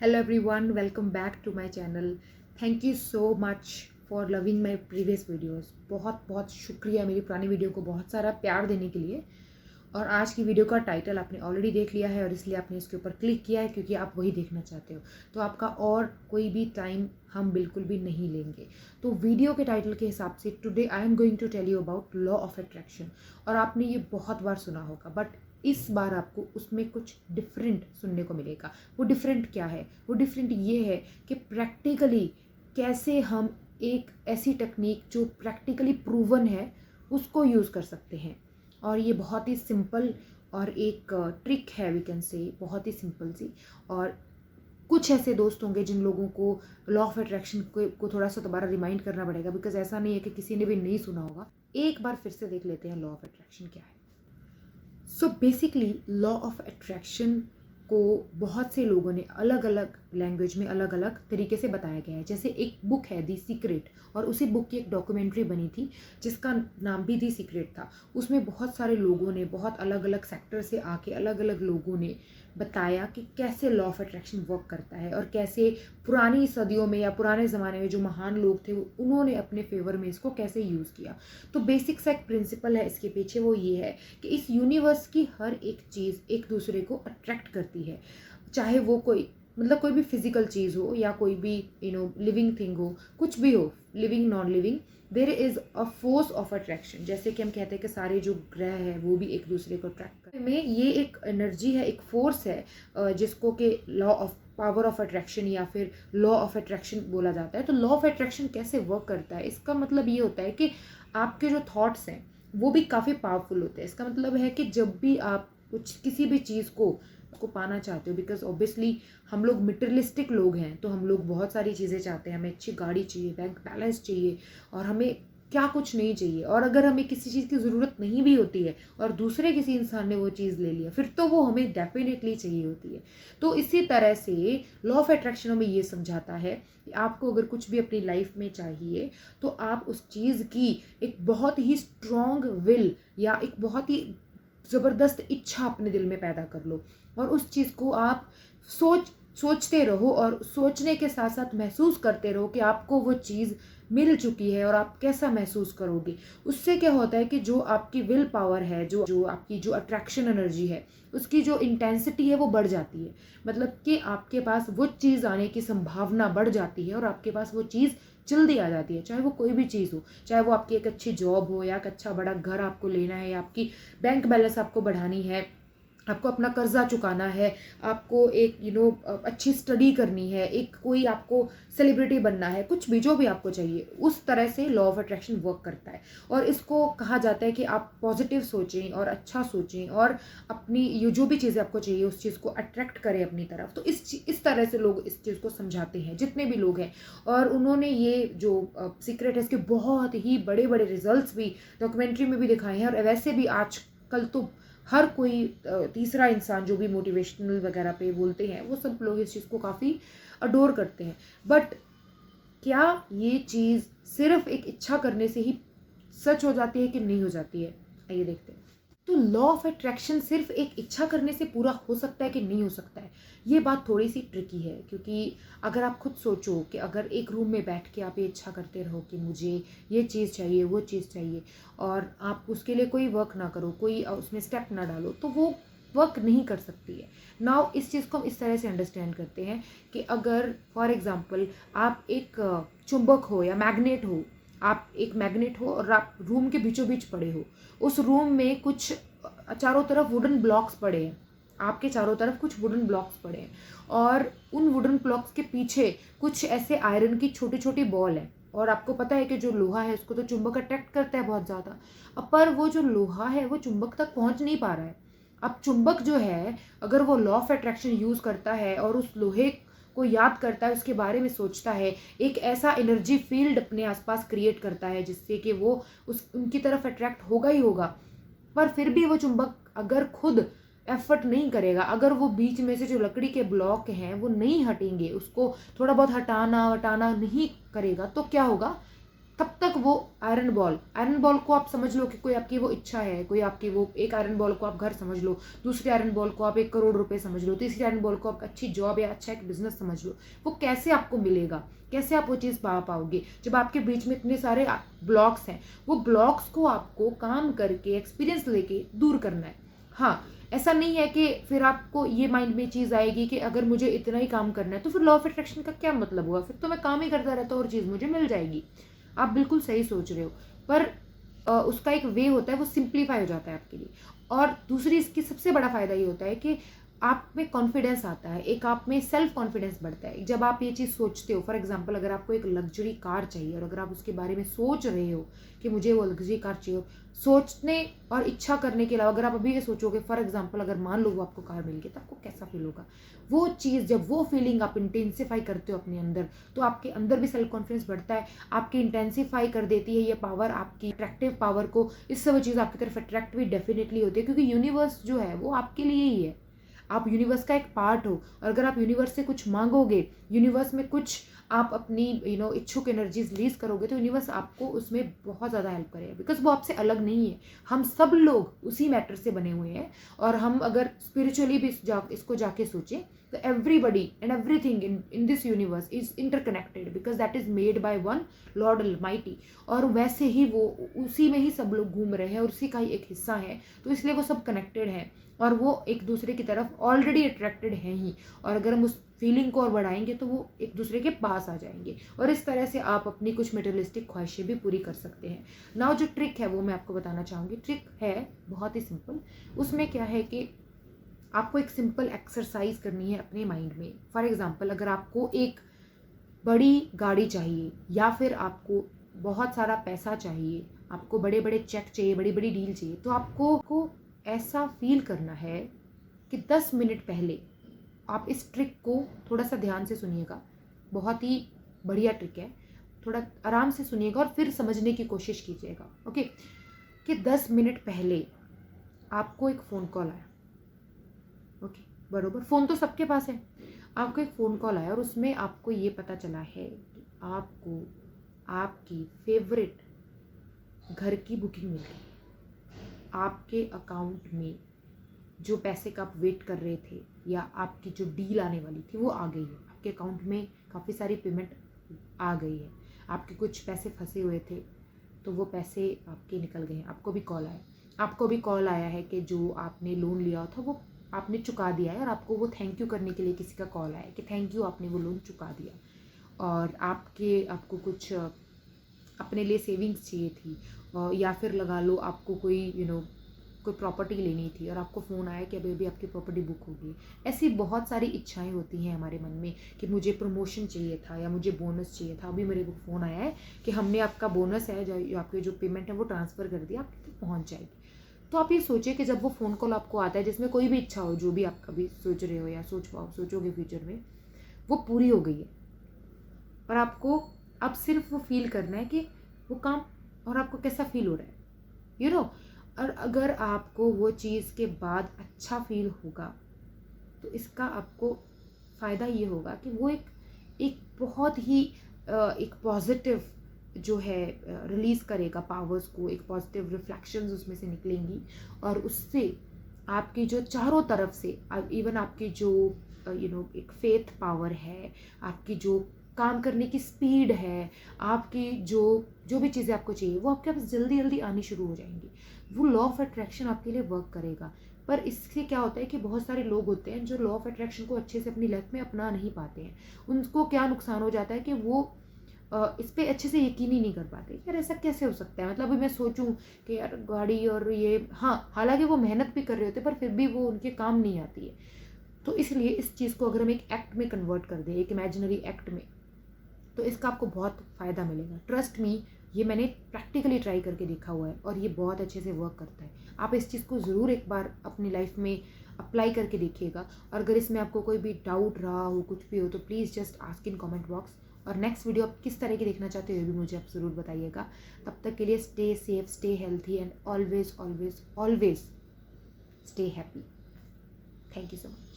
Hello everyone, welcome back to my channel. Thank you so much for loving my previous videos. बहुत बहुत शुक्रिया मेरी पुरानी video को बहुत सारा प्यार देने के लिए। और आज की वीडियो का टाइटल आपने ऑलरेडी देख लिया है और इसलिए आपने इसके ऊपर क्लिक किया है क्योंकि आप वही देखना चाहते हो। तो आपका और कोई भी टाइम हम बिल्कुल भी नहीं लेंगे। तो वीडियो के टाइटल के हिसाब से today I am going to tell you about law of attraction. और आपने ये बहुत बार सुना होगा, बट इस बार आपको उसमें कुछ डिफरेंट सुनने को मिलेगा। वो डिफरेंट क्या है? वो डिफरेंट ये है कि प्रैक्टिकली कैसे हम एक ऐसी टेक्निक जो प्रैक्टिकली प्रूवन है उसको यूज़ कर सकते हैं। और ये बहुत ही सिंपल और एक ट्रिक है, वी कैन से, बहुत ही सिंपल सी। और कुछ ऐसे दोस्त होंगे जिन लोगों को लॉ ऑफ अट्रैक्शन को थोड़ा सा दोबारा रिमाइंड करना पड़ेगा, बिकॉज ऐसा नहीं है कि किसी ने भी नहीं सुना होगा। एक बार फिर से देख लेते हैं लॉ ऑफ अट्रैक्शन क्या है। So basically law of attraction को बहुत से लोगों ने अलग अलग लैंग्वेज में अलग अलग तरीके से बताया गया है। जैसे एक बुक है दी सीक्रेट, और उसी बुक की एक डॉक्यूमेंट्री बनी थी जिसका नाम भी दी सीक्रेट था। उसमें बहुत सारे लोगों ने, बहुत अलग अलग सेक्टर से आके अलग अलग लोगों ने बताया कि कैसे लॉ ऑफ अट्रैक्शन वर्क करता है और कैसे पुरानी सदियों में या पुराने ज़माने में जो महान लोग थे उन्होंने अपने फेवर में इसको कैसे यूज़ किया। तो बेसिक सा एक प्रिंसिपल है इसके पीछे, वो ये है कि इस यूनिवर्स की हर एक चीज़ एक दूसरे को अट्रैक्ट करती है। चाहे वो कोई कोई भी फिजिकल चीज़ हो या कोई भी लिविंग थिंग हो, कुछ भी हो, living non living, there is a force of attraction. जैसे कि हम कहते हैं कि सारे जो ग्रह हैं वो भी एक दूसरे को अट्रैक्ट करते हैं। ये एक एनर्जी है, एक फोर्स है जिसको कि law of power of attraction या फिर लॉ ऑफ अट्रैक्शन बोला जाता है। तो लॉ ऑफ अट्रैक्शन कैसे वर्क करता है, इसका मतलब ये होता है कि आपके जो थॉट्स हैं वो भी काफ़ी पावरफुल होते हैं। इसका मतलब है कि जब भी आप किसी भी चीज़ को पाना चाहते हो, बिकॉज ऑब्वियसली हम लोग मटेरियलिस्टिक लोग हैं, तो हम लोग बहुत सारी चीज़ें चाहते हैं। हमें अच्छी गाड़ी चाहिए, बैंक बैलेंस चाहिए, और हमें क्या कुछ नहीं चाहिए। और अगर हमें किसी चीज़ की ज़रूरत नहीं भी होती है और दूसरे किसी इंसान ने वो चीज़ ले लिया, फिर तो वो हमें डेफिनेटली चाहिए होती है। तो इसी तरह से लॉ ऑफ अट्रैक्शन हमें ये समझाता है कि आपको अगर कुछ भी अपनी लाइफ में चाहिए तो आप उस चीज़ की एक बहुत ही स्ट्रॉन्ग विल या एक बहुत ही ज़बरदस्त इच्छा अपने दिल में पैदा कर लो, और उस चीज़ को आप सोचते रहो, और सोचने के साथ साथ महसूस करते रहो कि आपको वो चीज़ मिल चुकी है और आप कैसा महसूस करोगे। उससे क्या होता है कि जो आपकी विल पावर है, जो आपकी जो अट्रैक्शन एनर्जी है, उसकी जो इंटेंसिटी है वो बढ़ जाती है। मतलब कि आपके पास वो चीज़ आने की संभावना बढ़ जाती है और आपके पास वो चीज़ जल्दी आ जाती है। चाहे वो कोई भी चीज़ हो, चाहे वो आपकी एक अच्छी जॉब हो या एक अच्छा बड़ा घर आपको लेना है, या आपकी बैंक बैलेंस आपको बढ़ानी है, आपको अपना कर्जा चुकाना है, आपको एक अच्छी स्टडी करनी है, एक कोई आपको सेलिब्रिटी बनना है, कुछ भी जो भी आपको चाहिए, उस तरह से लॉ ऑफ अट्रैक्शन वर्क करता है। और इसको कहा जाता है कि आप पॉजिटिव सोचें और अच्छा सोचें और अपनी ये जो भी चीज़ें आपको चाहिए उस चीज़ को अट्रैक्ट करें अपनी तरफ। तो इस तरह से लोग इस चीज़ को समझाते हैं, जितने भी लोग हैं। और उन्होंने ये जो सीक्रेट है इसके बहुत ही बड़े बड़े रिजल्ट्स भी डॉक्यूमेंट्री में भी दिखाए हैं। और वैसे भी आजकल तो हर कोई तीसरा इंसान जो भी मोटिवेशनल वगैरह पे बोलते हैं, वो सब लोग इस चीज़ को काफ़ी अडोर करते हैं। बट क्या ये चीज़ सिर्फ एक इच्छा करने से ही सच हो जाती है कि नहीं हो जाती है? आइए देखते हैं। तो लॉ ऑफ अट्रैक्शन सिर्फ एक इच्छा करने से पूरा हो सकता है कि नहीं हो सकता है, ये बात थोड़ी सी ट्रिकी है। क्योंकि अगर आप खुद सोचो कि अगर एक रूम में बैठ के आप ये इच्छा करते रहो कि मुझे ये चीज़ चाहिए, वो चीज़ चाहिए, और आप उसके लिए कोई वर्क ना करो, कोई उसमें स्टेप ना डालो, तो वो वर्क नहीं कर सकती है। नाउ इस चीज़ को हम इस तरह से अंडरस्टैंड करते हैं कि अगर फॉर एग्जांपल आप एक चुंबक हो या मैग्नेट हो, आप एक मैग्नेट हो और आप रूम के बीचों बीच पड़े हो, उस रूम में कुछ चारों तरफ वुडन ब्लॉक्स पड़े हैं, आपके चारों तरफ कुछ वुडन ब्लॉक्स पड़े हैं, और उन वुडन ब्लॉक्स के पीछे कुछ ऐसे आयरन की छोटी छोटी बॉल है। और आपको पता है कि जो लोहा है उसको तो चुंबक अट्रैक्ट करता है बहुत ज़्यादा, पर वो जो लोहा है वो चुंबक तक पहुंच नहीं पा रहा है। अब चुंबक जो है, अगर वो लॉ ऑफ अट्रैक्शन यूज़ करता है और उस लोहे को याद करता है, उसके बारे में सोचता है, एक ऐसा एनर्जी फील्ड अपने आसपास क्रिएट करता है जिससे कि वो उनकी तरफ अट्रैक्ट होगा ही होगा। पर फिर भी वो चुंबक अगर खुद एफर्ट नहीं करेगा, अगर वो बीच में से जो लकड़ी के ब्लॉक हैं वो नहीं हटेंगे, उसको थोड़ा बहुत हटाना नहीं करेगा, तो क्या होगा? तब तक वो आयरन बॉल को आप समझ लो कि कोई आपकी वो इच्छा है, कोई आपकी वो एक आयरन बॉल को आप घर समझ लो, दूसरी आयरन बॉल को आप 1 करोड़ रुपए समझ लो, तीसरी आयरन बॉल को आप अच्छी जॉब या अच्छा एक बिजनेस समझ लो। वो कैसे आपको मिलेगा, कैसे आप वो चीज़ पा पाओगे जब आपके बीच में इतने सारे ब्लॉक्स हैं। वो ब्लॉक्स को आपको काम करके एक्सपीरियंस लेके दूर करना है। हाँ, ऐसा नहीं है कि फिर आपको ये माइंड में चीज़ आएगी कि अगर मुझे इतना ही काम करना है तो फिर लॉ ऑफ अट्रैक्शन का क्या मतलब हुआ, फिर तो मैं काम ही करता रहता हूँ और चीज़ मुझे मिल जाएगी। आप बिल्कुल सही सोच रहे हो, पर उसका एक वे होता है, वो सिंप्लीफाई हो जाता है आपके लिए। और दूसरी इसकी सबसे बड़ा फ़ायदा ये होता है कि आप में कॉन्फिडेंस आता है, एक आप में सेल्फ कॉन्फिडेंस बढ़ता है जब आप ये चीज़ सोचते हो। फॉर एग्जांपल, अगर आपको एक लग्जरी कार चाहिए और अगर आप उसके बारे में सोच रहे हो कि मुझे वो लग्जरी कार चाहिए, सोचने और इच्छा करने के अलावा अगर आप अभी ये सोचोगे, फॉर एग्जांपल अगर मान लो वो आपको कार मिल गई तो आपको कैसा फील होगा। वो चीज़, जब वो फीलिंग आप इंटेंसिफाई करते हो अपने अंदर, तो आपके अंदर भी सेल्फ कॉन्फिडेंस बढ़ता है। आपकी इंटेंसिफाई कर देती है ये पावर, आपकी अट्रैक्टिव पावर को। इससे वो चीज़ आपकी तरफ अट्रैक्ट भी डेफिनेटली होती है, क्योंकि यूनिवर्स जो है वो आपके लिए ही है। आप यूनिवर्स का एक पार्ट हो, और अगर आप यूनिवर्स से कुछ मांगोगे, यूनिवर्स में कुछ आप अपनी इच्छुक एनर्जीज रिलीज करोगे, तो यूनिवर्स आपको उसमें बहुत ज़्यादा हेल्प करेगा, बिकॉज वो आपसे अलग नहीं है। हम सब लोग उसी मैटर से बने हुए हैं। और हम अगर स्पिरिचुअली भी इसको जाके सोचें तो everybody and everything in this universe is interconnected, because that is made by one Lord Almighty. और वैसे ही वो उसी में ही सब लोग घूम रहे हैं और उसी का ही एक हिस्सा है, तो इसलिए वो सब कनेक्टेड है और वो एक दूसरे की तरफ ऑलरेडी अट्रैक्टेड हैं ही। और अगर हम उस फीलिंग को और बढ़ाएंगे तो वो एक दूसरे के पास आ जाएंगे, और इस तरह से आप अपनी कुछ मटेरियलिस्टिक ख्वाहिशें भी पूरी कर सकते हैं। नाउ जो ट्रिक है वो मैं आपको बताना चाहूँगी। ट्रिक है बहुत ही सिंपल। उसमें क्या है कि आपको एक सिंपल एक्सरसाइज करनी है अपने माइंड में। फॉर एग्जाम्पल, अगर आपको एक बड़ी गाड़ी चाहिए या फिर आपको बहुत सारा पैसा चाहिए, आपको बड़े बड़े चेक चाहिए, बड़ी बड़ी डील चाहिए, तो आपको ऐसा फील करना है कि 10 मिनट पहले आप इस ट्रिक को थोड़ा सा ध्यान से सुनिएगा। बहुत ही बढ़िया ट्रिक है, थोड़ा आराम से सुनिएगा और फिर समझने की कोशिश कीजिएगा। ओके, कि 10 मिनट पहले आपको एक फ़ोन कॉल आया। ओके, बरोबर, फ़ोन तो सबके पास है। आपको एक फ़ोन कॉल आया और उसमें आपको ये पता चला है कि आपको आपकी फेवरेट घर की बुकिंग मिल गई। आपके अकाउंट में जो पैसे का आप वेट कर रहे थे या आपकी जो डील आने वाली थी वो आ गई है। आपके अकाउंट में काफ़ी सारी पेमेंट आ गई है। आपके कुछ पैसे फंसे हुए थे तो वो पैसे आपके निकल गए हैं। आपको भी कॉल आया है कि जो आपने लोन लिया था वो आपने चुका दिया है, और आपको वो थैंक यू करने के लिए किसी का कॉल आया है कि थैंक यू, आपने वो लोन चुका दिया। और आपको कुछ अपने लिए सेविंग्स चाहिए थी, या फिर लगा लो आपको कोई प्रॉपर्टी लेनी थी और आपको फ़ोन आया कि अभी अभी आपकी प्रॉपर्टी बुक होगी। ऐसी बहुत सारी इच्छाएं होती हैं हमारे मन में कि मुझे प्रमोशन चाहिए था या मुझे बोनस चाहिए था। अभी मेरे को फ़ोन आया है कि हमने आपका बोनस है, जो आपके जो पेमेंट है वो ट्रांसफ़र कर दिया, आपके तक पहुँच जाएगी। तो आप ये सोचिए कि जब वो फ़ोन कॉल आपको आता है, जिसमें कोई भी इच्छा हो, जो भी आप कभी सोच रहे हो या सोचोगे फ्यूचर में, वो पूरी हो गई है। और आपको अब सिर्फ वो फील करना है कि वो काम, और आपको कैसा फील हो रहा है, और अगर आपको वो चीज़ के बाद अच्छा फील होगा तो इसका आपको फ़ायदा ये होगा कि वो एक बहुत ही एक पॉजिटिव जो है रिलीज़ करेगा पावर्स को, एक पॉजिटिव रिफ्लेक्शंस उसमें से निकलेंगी, और उससे आपकी जो चारों तरफ से इवन आपकी जो एक फेथ पावर है, आपकी जो काम करने की स्पीड है, आपकी जो भी चीज़ें आपको चाहिए वो आपके पास जल्दी जल्दी आनी शुरू हो जाएंगी। वो लॉ ऑफ अट्रैक्शन आपके लिए वर्क करेगा। पर इससे क्या होता है कि बहुत सारे लोग होते हैं जो लॉ ऑफ अट्रैक्शन को अच्छे से अपनी लाइफ में अपना नहीं पाते हैं। उनको क्या नुकसान हो जाता है कि वो इस पर अच्छे से यकीन ही नहीं कर पाते। यार ऐसा कैसे हो सकता है, मतलब अभी मैं सोचूं कि यार गाड़ी और ये, हाँ, हालांकि वो मेहनत भी कर रहे होते पर फिर भी वो उनके काम नहीं आती है। तो इसलिए इस चीज़ को अगर हम एक एक्ट में कन्वर्ट कर दें, एक इमेजिनरी एक्ट में, तो इसका आपको बहुत फ़ायदा मिलेगा। ट्रस्ट मी, ये मैंने प्रैक्टिकली ट्राई करके देखा हुआ है और ये बहुत अच्छे से वर्क करता है। आप इस चीज़ को ज़रूर एक बार अपनी लाइफ में अप्लाई करके देखिएगा। और अगर इसमें आपको कोई भी डाउट रहा हो, कुछ भी हो, तो please just ask in comment box. और नेक्स्ट वीडियो आप किस तरह की देखना चाहते हो ये भी मुझे आप ज़रूर बताइएगा। तब तक के लिए stay safe, stay healthy and always always always stay happy. Thank you so much.